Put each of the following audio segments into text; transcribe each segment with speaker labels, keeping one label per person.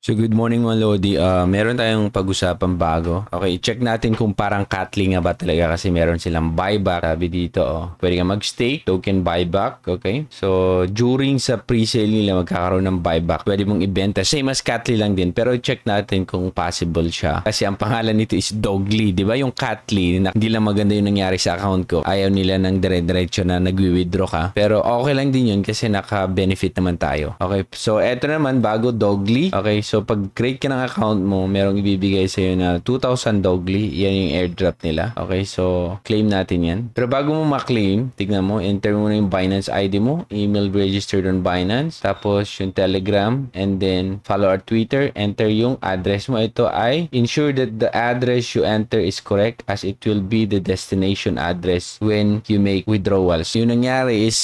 Speaker 1: So good morning mga Lodi. Meron tayong pag-usapang bago. Okay, check natin kung parang Katli nga ba talaga kasi meron silang buyback. Sabi dito, pwede ka mag-stake, token buyback. Okay, so during sa pre-sale nila magkakaroon ng buyback. Pwede mong ibenta. Same as Katli lang din. Pero check natin kung possible siya. Kasi ang pangalan nito is Dogly. Di ba yung Katli, na hindi lang maganda yung nangyari sa account ko. Ayaw nila ng dire-diretso na nag-withdraw ka. Pero okay lang din yun kasi naka-benefit naman tayo. Okay, so eto naman bago Dogly. Okay, so pag create ka ng account mo, merong ibibigay sa'yo na 2,000 Dogly. Yan yung airdrop nila. Okay, so claim natin yan. Pero bago mo ma-claim, tignan mo, enter mo na yung Binance ID mo, email registered on Binance, tapos yung Telegram, and then follow our Twitter, enter yung address mo. Ito ay ensure that the address you enter is correct as it will be the destination address when you make withdrawals. Yung nangyari is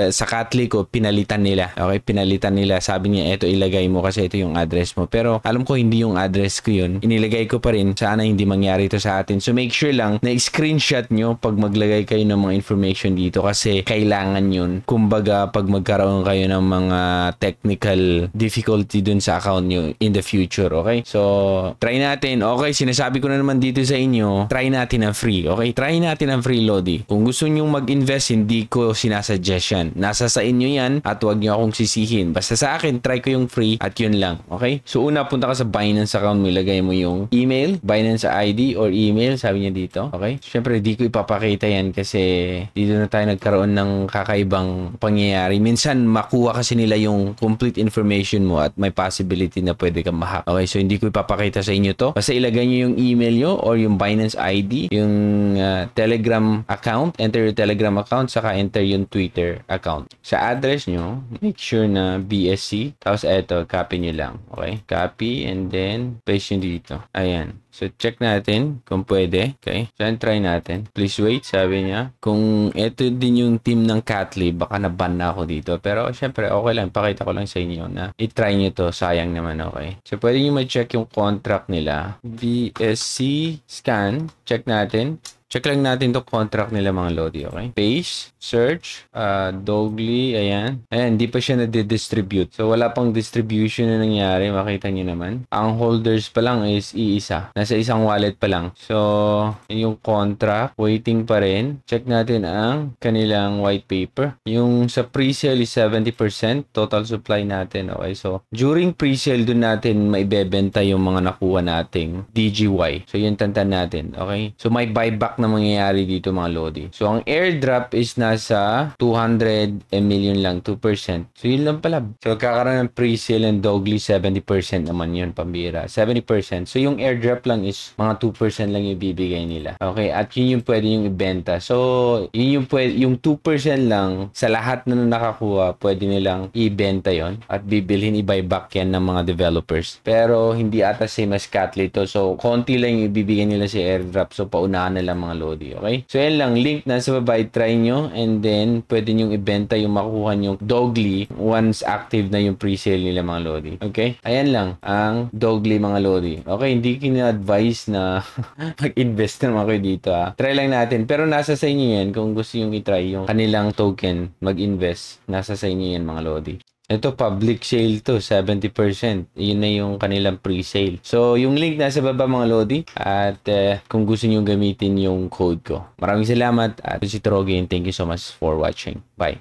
Speaker 1: sa Katli ko, pinalitan nila. Okay, pinalitan nila. Sabi niya, ito ilagay mo kasi ito yung address mo. Pero alam ko hindi yung address ko yun. Inilagay ko pa rin. Sana hindi mangyari ito sa atin. So make sure lang na screenshot nyo pag maglagay kayo ng mga information dito kasi kailangan yun. Kumbaga pag magkaroon kayo ng mga technical difficulty dun sa account nyo in the future. Okay? So try natin. Okay, sinasabi ko na naman dito sa inyo, try natin ang free. Okay? Try natin ang free, Lodi. Kung gusto nyo mag-invest, hindi ko sinasuggest yan. Nasa sa inyo yan at huwag nyo akong sisihin. Basta sa akin, try ko yung free at yun lang. Okay? So una, punta ka sa Binance account mo, ilagay mo yung email, Binance ID or email, sabi niya dito. Okay? Siyempre, di ko ipapakita yan kasi dito na tayo nagkaroon ng kakaibang pangyayari. Minsan, makuha kasi nila yung complete information mo at may possibility na pwede kang ma-hack. Okay? So hindi ko ipapakita sa inyo to. Basta ilagay nyo yung email nyo or yung Binance ID, yung Telegram account, enter yung Telegram account, saka enter yung Twitter account. Sa address nyo, make sure na BSC, tapos eto, copy nyo lang. Okay? Copy and then paste nyo dito. Ayan. So, check natin kung pwede. Okay? So, try natin. Please wait, sabi niya. Kung ito din yung team ng Katli, baka na-ban na ako dito. Pero, syempre, okay lang. Pakita ko lang sa inyo na i-try nyo to. Sayang naman, okay? So, pwede nyo ma-check yung contract nila. BSC scan. Check natin. Check lang natin to contract nila mga Lodi, okay? Paste, search, Dogly, ayan. Ayan, hindi pa siya na-distribute. So, wala pang distribution na nangyari. Makita nyo naman. Ang holders pa lang is iisa. Nasa isang wallet pa lang. So, yung contract, waiting pa rin. Check natin ang kanilang white paper. Yung sa pre-sale is 70% total supply natin, okay? So, during pre-sale, dun natin maibebenta yung mga nakuha nating DGY. So, yun tantan natin, okay? So, may buyback na mangyayari dito mga Lodi. So, ang airdrop is nasa 200 million lang, 2%. So, yun lang pala. So, kakaroon ng pre-sale and Dogly, 70% naman yun, pambira. 70%. So, yung airdrop lang is mga 2% lang yung bibigay nila. Okay? At yun yung pwede yung ibenta. So, yun yung pwede, yung 2% lang sa lahat na nakakuha, pwede nilang ibenta yon at bibilhin, i-buyback yan ng mga developers. Pero, hindi ata same as Katli to. So, konti lang yung ibibigay nila sa airdrop. So, paunahan na lang mga Lodi, okay? So, yan lang. Link nasa baba, try nyo and then, pwede nyong ibenta yung makukuha nyong Dogly once active na yung pre-sale nila mga Lodi. Okay? Ayan lang ang Dogly mga Lodi. Okay? Hindi kina-advise na mag-invest naman kayo dito Try lang natin. Pero nasa sa inyo yan kung gusto yung i-try yung kanilang token mag-invest. Nasa sa inyo yan mga Lodi. Ito, public sale to, 70%. Yun na yung kanilang pre-sale. So, yung link nasa baba mga Lodi. At kung gusto nyo gamitin yung code ko. Maraming salamat. At si Trogi and thank you so much for watching. Bye.